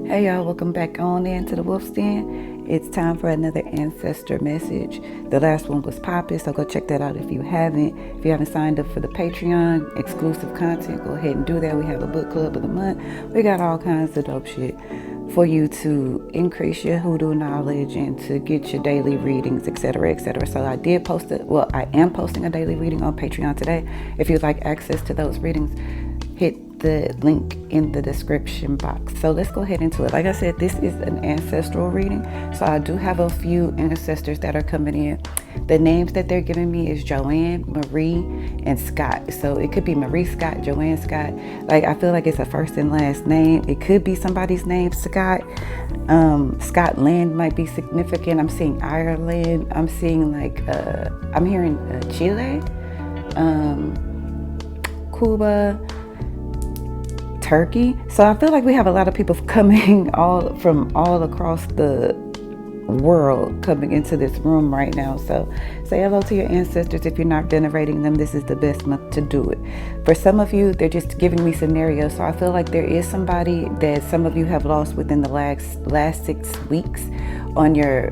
Hey y'all, welcome back on into the Wolf's Den. It's time for another ancestor message. The last one was popping, so go check that out if you haven't. If you haven't signed up for the Patreon exclusive content, go ahead and do that. We have a book club of the month. We got all kinds of dope shit for you to increase your hoodoo knowledge and to get your daily readings, etc., etc. So I did post it. Well, I am posting a daily reading on Patreon today. If you'd like access to those readings, hit the link in the description box. So let's go ahead into it. Like I said, this is an ancestral reading, so I do have a few ancestors that are coming in. The names that they're giving me is Joanne, Marie, and Scott. So it could be Marie Scott, Joanne Scott. Like, I feel like it's a first and last name. It could be somebody's name, Scott. Scotland might be significant. I'm seeing Ireland. I'm seeing I'm hearing Chile, Cuba, Turkey. So I feel like we have a lot of people coming from all across the world coming into this room right now. So say hello to your ancestors. If you're not venerating them, this is the best month to do it. For some of you, they're just giving me scenarios. So I feel like there is somebody that some of you have lost within the last 6 weeks on your,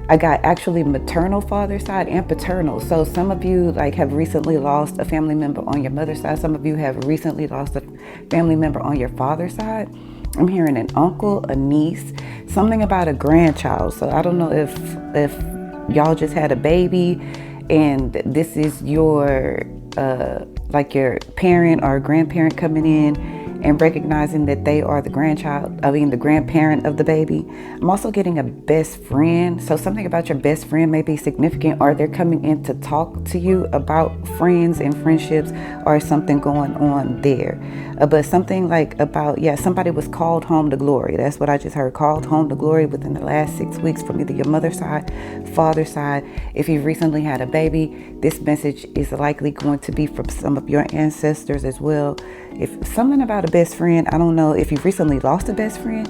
I got actually maternal father side and paternal. So some of you have recently lost a family member on your mother's side. Some of you have recently lost a family member on your father's side. I'm hearing an uncle, a niece, something about a grandchild. So I don't know if y'all just had a baby and this is your your parent or grandparent coming in and recognizing that they are the grandparent of the baby. I'm also getting a best friend. So something about your best friend may be significant, or they're coming in to talk to you about friends and friendships or something going on there. But something somebody was called home to glory. That's what I just heard, called home to glory within the last 6 weeks from either your mother's side, father's side. If you've recently had a baby, this message is likely going to be from some of your ancestors as well. If something about a best friend, I don't know if you've recently lost a best friend,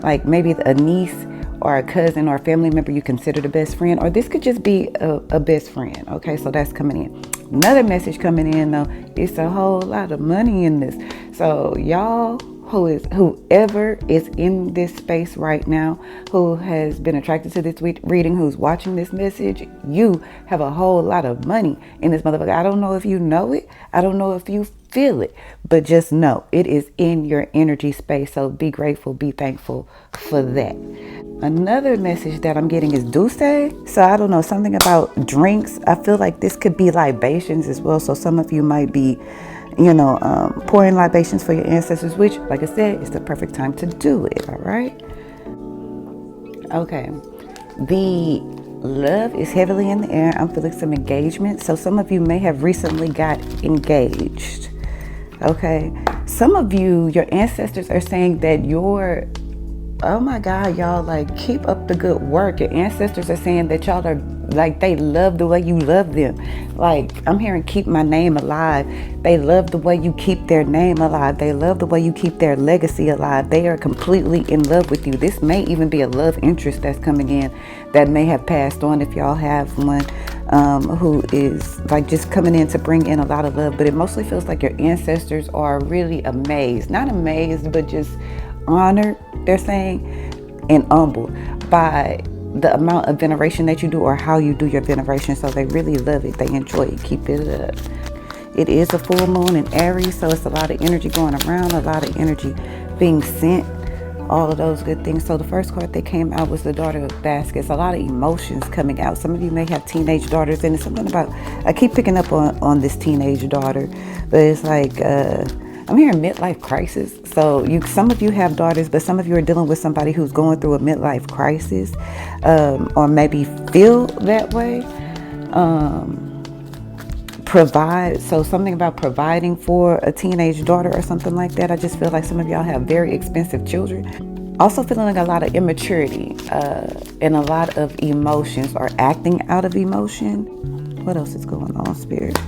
like maybe a niece or a cousin or a family member you consider the best friend, or this could just be a best friend. Okay, so that's coming in. Another message coming in though, it's a whole lot of money in this. So y'all, whoever is in this space right now, who has been attracted to this reading, who's watching this message, you have a whole lot of money in this motherfucker. I don't know if you know it. I don't know if you feel it, but just know it is in your energy space. So be grateful, be thankful for that. Another message that I'm getting is Duce. So I don't know, something about drinks. I feel like this could be libations as well. So some of you might be pouring libations for your ancestors, which, like I said, is the perfect time to do it. All right. Okay. The love is heavily in the air. I'm feeling some engagement. So some of you may have recently got engaged. Okay. Some of you, your ancestors are saying that oh my God, y'all, keep up the good work. Your ancestors are saying that y'all are they love the way you love them. I'm hearing keep my name alive. They love the way you keep their name alive. They love the way you keep their legacy alive. They are completely in love with you. This may even be a love interest that's coming in that may have passed on if y'all have one, who is just coming in to bring in a lot of love. But it mostly feels like your ancestors are really amazed, not amazed, but just honored, they're saying, and humbled by the amount of veneration that you do or how you do your veneration. So they really love it. They enjoy it. Keep it up. It is a full moon in Aries, so it's a lot of energy going around, a lot of energy being sent, all of those good things. So the first card that came out was the Daughter of Baskets. A lot of emotions coming out. Some of you may have teenage daughters, and it's something about, I keep picking up on this teenage daughter, but it's I'm hearing midlife crisis. So some of you have daughters, but some of you are dealing with somebody who's going through a midlife crisis, or maybe feel that way. Provide. So something about providing for a teenage daughter or something like that. I just feel like some of y'all have very expensive children. Also feeling a lot of immaturity, and a lot of emotions, or acting out of emotion. What else is going on, Spirit?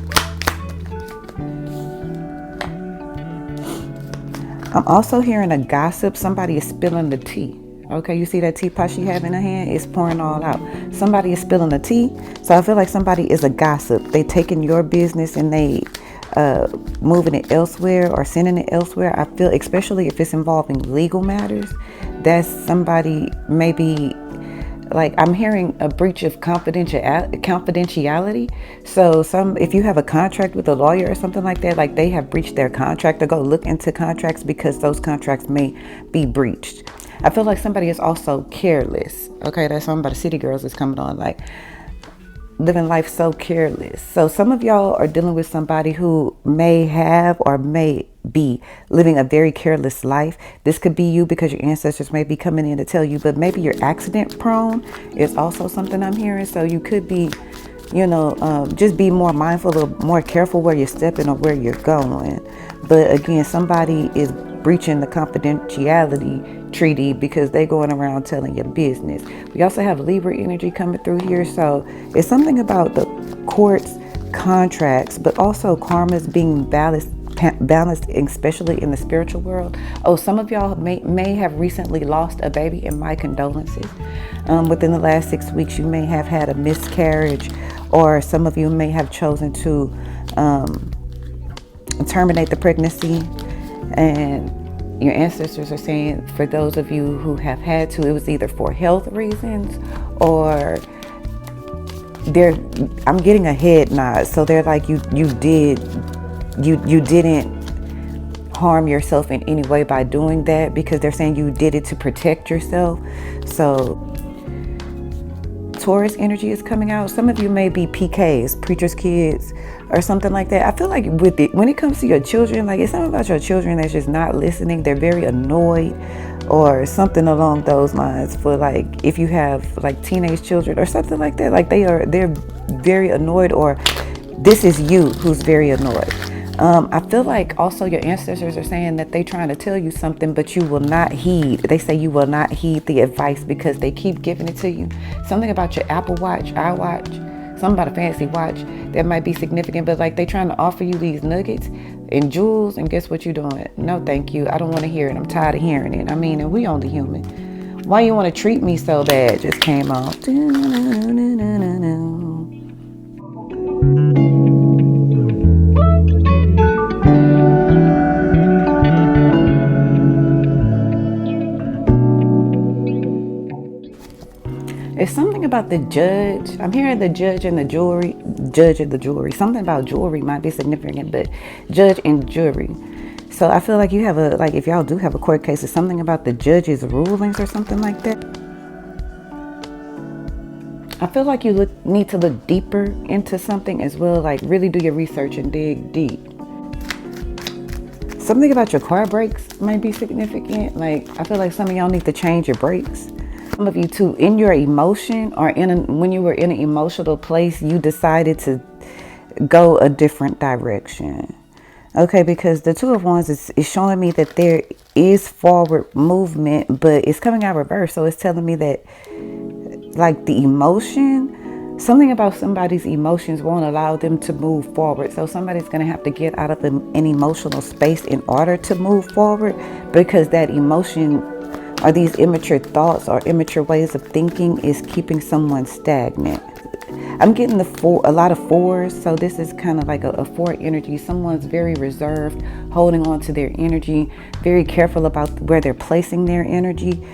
I'm also hearing a gossip. Somebody is spilling the tea. Okay, you see that teapot she have in her hand? It's pouring all out. Somebody is spilling the tea. So I feel like somebody is a gossip. They taking your business and they moving it elsewhere or sending it elsewhere. I feel, especially if it's involving legal matters, that's somebody maybe, like I'm hearing a breach of confidentiality. So if you have a contract with a lawyer or something like that, like they have breached their contract, to go look into contracts because those contracts may be breached. I feel like somebody is also careless. Okay, that's something about the city girls is coming on, like living life so careless. So some of y'all are dealing with somebody who may have or may be living a very careless life. This could be you because your ancestors may be coming in to tell you, but maybe you're accident prone is also something I'm hearing. So you could be, just be more mindful, or more careful where you're stepping or where you're going. But again, somebody is breaching the confidentiality treaty because they're going around telling your business. We also have Libra energy coming through here. So it's something about the courts, contracts, but also karmas being balanced, especially in the spiritual world. Oh, some of y'all may have recently lost a baby, and my condolences. Within the last 6 weeks, you may have had a miscarriage, or some of you may have chosen to terminate the pregnancy. And your ancestors are saying, for those of you who have had to, it was either for health reasons, or I'm getting a head nod. So they're like, you didn't harm yourself in any way by doing that, because they're saying you did it to protect yourself. So Taurus energy is coming out. Some of you may be PKs, preacher's kids, or something like that. I feel like when it comes to your children, like it's something about your children that's just not listening. They're very annoyed, or something along those lines. For like, if you have like teenage children or something like that, like they're very annoyed, or this is you who's very annoyed. I feel like also your ancestors are saying that they're trying to tell you something, but you will not heed. They say you will not heed the advice because they keep giving it to you. Something about your Apple Watch, iWatch, something about a fancy watch that might be significant, but like they trying to offer you these nuggets and jewels, and guess what you're doing? No, thank you. I don't want to hear it. I'm tired of hearing it. I mean, and we only human. Why you want to treat me so bad just came on. It's something about the judge. I'm hearing the judge and the jewelry. Judge and the jewelry. Something about jewelry might be significant, but judge and jewelry. So I feel like you have if y'all do have a court case, it's something about the judge's rulings or something like that. I feel like you need to look deeper into something as well. Like really do your research and dig deep. Something about your car brakes might be significant. Like I feel like some of y'all need to change your brakes. Some of you too, in your emotion, or when you were in an emotional place, you decided to go a different direction. Okay, because the Two of Wands is showing me that there is forward movement, but it's coming out reverse. So it's telling me that like the emotion, something about somebody's emotions won't allow them to move forward. So somebody's going to have to get out of an emotional space in order to move forward, because that emotion, or these immature thoughts or immature ways of thinking, is keeping someone stagnant. I'm getting a lot of fours, so this is kind of like a four energy. Someone's very reserved, holding on to their energy, very careful about where they're placing their energy.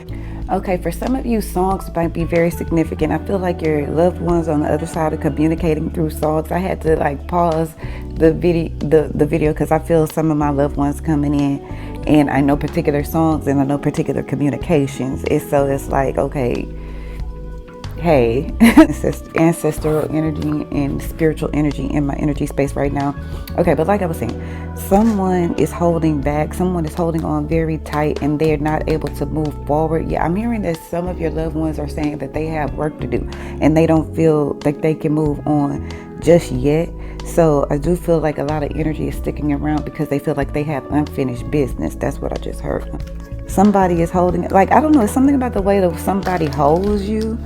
Okay, for some of you, songs might be very significant. I feel like your loved ones on the other side are communicating through songs. I had to like pause the video because I feel some of my loved ones coming in, and I know particular songs and I know particular communications. It's like, okay, hey, it's ancestral energy and spiritual energy in my energy space right now. Okay, but like I was saying, someone is holding back, someone is holding on very tight, and they're not able to move forward. Yeah, I'm hearing that some of your loved ones are saying that they have work to do and they don't feel like they can move on just yet. So I do feel like a lot of energy is sticking around because they feel like they have unfinished business. That's what I just heard. Somebody is holding, like, I don't know, it's something about the way that somebody holds you.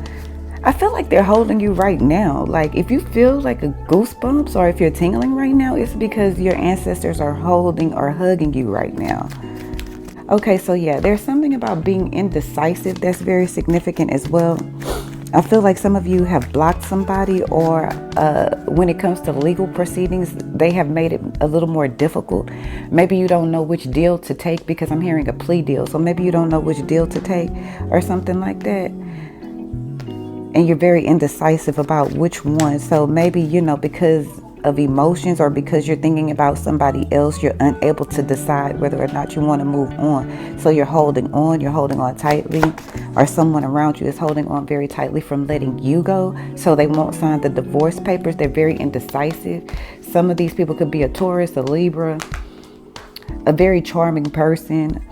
I feel like they're holding you right now. Like if you feel like a goosebumps or if you're tingling right now, it's because your ancestors are holding or hugging you right now. Okay, so yeah, there's something about being indecisive that's very significant as well. I feel like some of you have blocked somebody, or when it comes to legal proceedings, they have made it a little more difficult. Maybe you don't know which deal to take, because I'm hearing a plea deal. So maybe you don't know which deal to take or something like that. And you're very indecisive about which one. So maybe, you know, because of emotions or because you're thinking about somebody else, you're unable to decide whether or not you want to move on. So you're holding on tightly, or someone around you is holding on very tightly from letting you go. So they won't sign the divorce papers. They're very indecisive. Some of these people could be a Taurus, a Libra, a very charming person,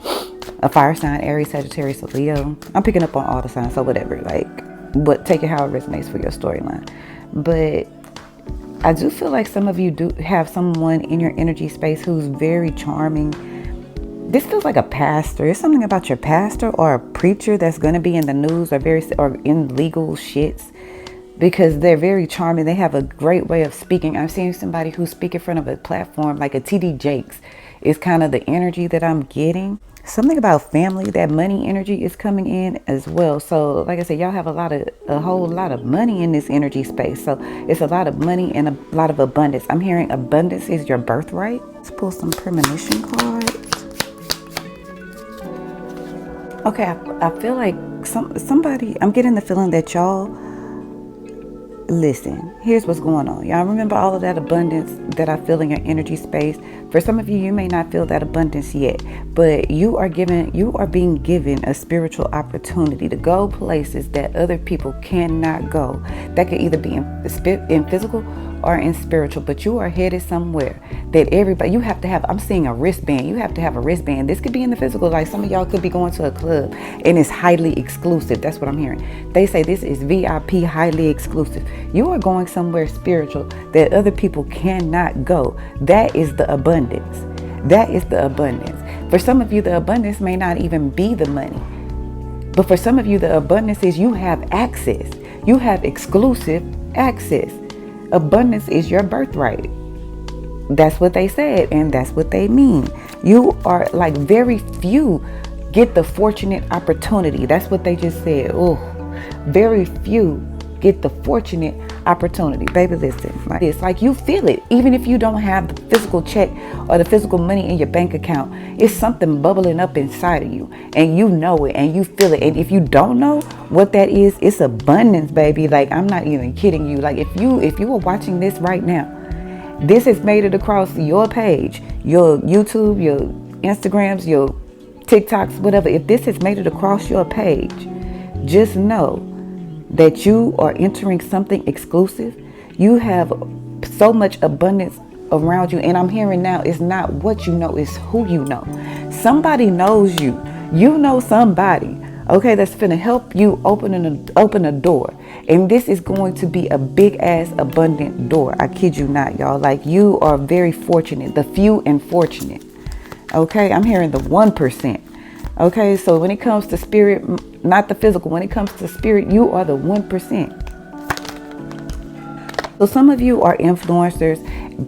a fire sign, Aries, Sagittarius, a Leo. I'm picking up on all the signs, so whatever, but take it how it resonates for your storyline. But I do feel like some of you do have someone in your energy space who's very charming. This feels like a pastor. It's something about your pastor or a preacher that's going to be in the news or in legal shits, because they're very charming. They have a great way of speaking. I'm seeing somebody who speaks in front of a platform, like a TD Jakes is kind of the energy that I'm getting. Something about family, that money energy is coming in as well. So like I said, y'all have a whole lot of money in this energy space. So it's a lot of money and a lot of abundance. I'm hearing abundance is your birthright. Let's pull some premonition cards. Okay, I feel like somebody, I'm getting the feeling that y'all, listen, here's what's going on. Y'all remember all of that abundance that I feel in your energy space? For some of you, you may not feel that abundance yet, but you are being given a spiritual opportunity to go places that other people cannot go. That could either be in physical or in spiritual, but you are headed somewhere that you have to have. I'm seeing a wristband. You have to have a wristband. This could be in the physical. Like some of y'all could be going to a club and it's highly exclusive. That's what I'm hearing. They say this is VIP, highly exclusive. You are going somewhere spiritual that other people cannot go. That is the abundance. That is the abundance. For some of you, the abundance may not even be the money. But for some of you, the abundance is you have access. You have exclusive access. Abundance is your birthright. That's what they said, and that's what they mean. You are like, very few get the fortunate opportunity. That's what they just said. Oh, very few get the fortunate opportunity. Baby, listen, it's like you feel it. Even if you don't have the physical check or the physical money in your bank account, it's something bubbling up inside of you, and you know it and you feel it. And if you don't know what that is, it's abundance, baby. Like, I'm not even kidding you. Like, if you are watching this right now, this has made it across your page, your YouTube, your Instagrams, your TikToks, whatever. If this has made it across your page, just know that you are entering something exclusive. You have so much abundance around you. And I'm hearing now, it's not what you know, it's who you know. Somebody knows you. You know somebody, okay, that's finna help you open a door. And this is going to be a big ass abundant door. I kid you not, y'all. Like, you are very fortunate, the few and fortunate. Okay, I'm hearing the 1%. Okay, so when it comes to spirit, not the physical, when it comes to spirit, you are the 1%. So some of you are influencers,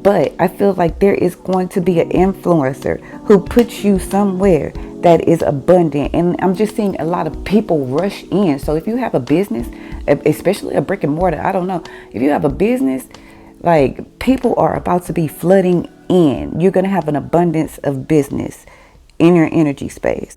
but I feel like there is going to be an influencer who puts you somewhere that is abundant. And I'm just seeing a lot of people rush in. So if you have a business, especially a brick and mortar, I don't know. If you have a business, like, people are about to be flooding in. You're going to have an abundance of business in your energy space.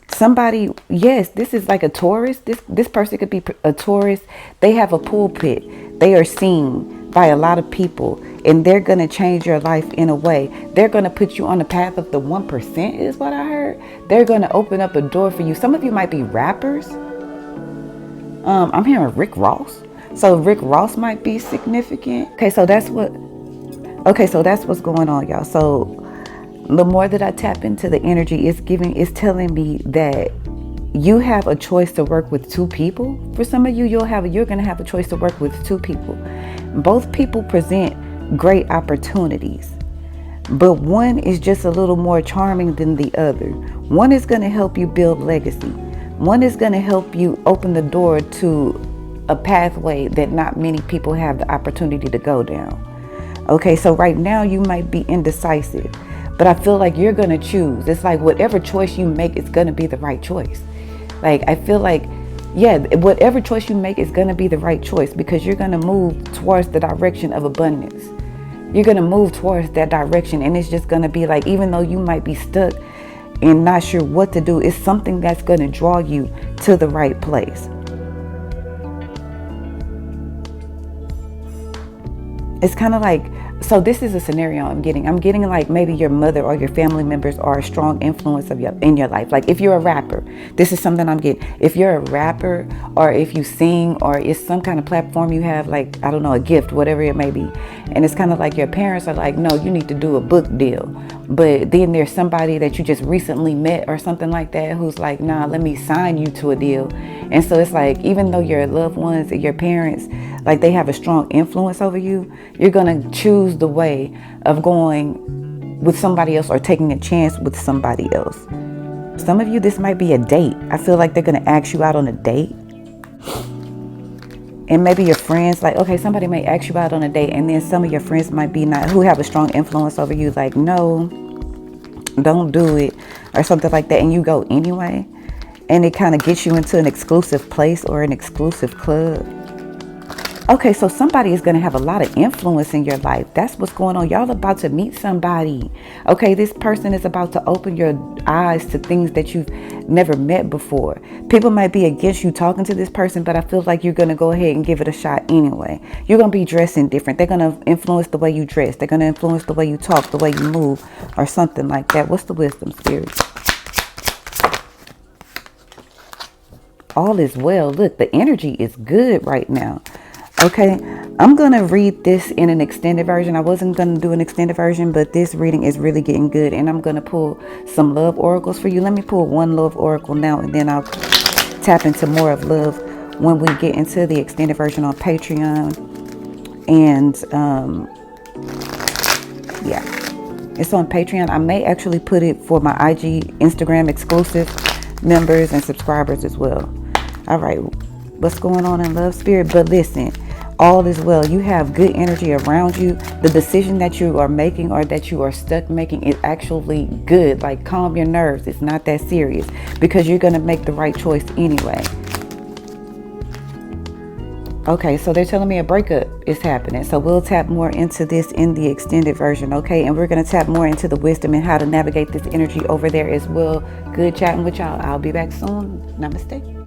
Somebody, yes, this is like a Taurus. This person could be a Taurus. They have a pulpit. They are seen by a lot of people, and they're going to change your life in a way. They're going to put you on the path of the 1%, is what I heard. They're going to open up a door for you. Some of you might be rappers. I'm hearing Rick Ross. So Rick Ross might be significant. Okay, so that's what's going on, y'all. So the more that I tap into the energy, it's telling me that you have a choice to work with two people. For some of you, you're going to have a choice to work with two people. Both people present great opportunities, but one is just a little more charming than the other. One is going to help you build legacy. One is going to help you open the door to a pathway that not many people have the opportunity to go down. Okay, so right now you might be indecisive, but I feel like you're going to choose. It's like whatever choice you make, it's going to be the right choice. Like, I feel like Yeah, whatever choice you make is going to be the right choice, because you're going to move towards the direction of abundance. You're going to move towards that direction, and it's just going to be like, even though you might be stuck and not sure what to do, it's something that's going to draw you to the right place. It's kind of like, so this is a scenario I'm getting. I'm getting like maybe your mother or your family members are a strong influence in your life. Like if you're a rapper, this is something I'm getting. If you're a rapper, or if you sing, or it's some kind of platform you have, like, I don't know, a gift, whatever it may be. And it's kind of like your parents are like, no, you need to do a book deal. But then there's somebody that you just recently met or something like that who's like, nah, let me sign you to a deal. And so it's like, even though your loved ones and your parents, like they have a strong influence over you, you're going to choose the way of going with somebody else or taking a chance with somebody else. Some of you, this might be a date. I feel like they're going to ask you out on a date. And maybe your friends, like, okay, somebody may ask you out on a date, and then some of your friends might be not, who have a strong influence over you, like, no, don't do it, or something like that, and you go anyway. And it kind of gets you into an exclusive place or an exclusive club. Okay, so somebody is going to have a lot of influence in your life. That's what's going on. Y'all about to meet somebody. Okay, this person is about to open your eyes to things that you've never met before. People might be against you talking to this person, but I feel like you're going to go ahead and give it a shot anyway. You're going to be dressing different. They're going to influence the way you dress. They're going to influence the way you talk, the way you move, or something like that. What's the wisdom, Spirit? All is well. Look, the energy is good right now. Okay, I'm going to read this in an extended version. I wasn't going to do an extended version, but this reading is really getting good. And I'm going to pull some love oracles for you. Let me pull one love oracle now, and then I'll tap into more of love when we get into the extended version on Patreon. And yeah, it's on Patreon. I may actually put it for my IG, Instagram exclusive members and subscribers as well. All right, what's going on in love, Spirit? But listen, all is well. You have good energy around you. The decision that you are making or that you are stuck making is actually good. Like, calm your nerves. It's not that serious, because you're going to make the right choice anyway. Okay, so they're telling me a breakup is happening. So we'll tap more into this in the extended version, okay? And we're going to tap more into the wisdom and how to navigate this energy over there as well. Good chatting with y'all. I'll be back soon. Namaste.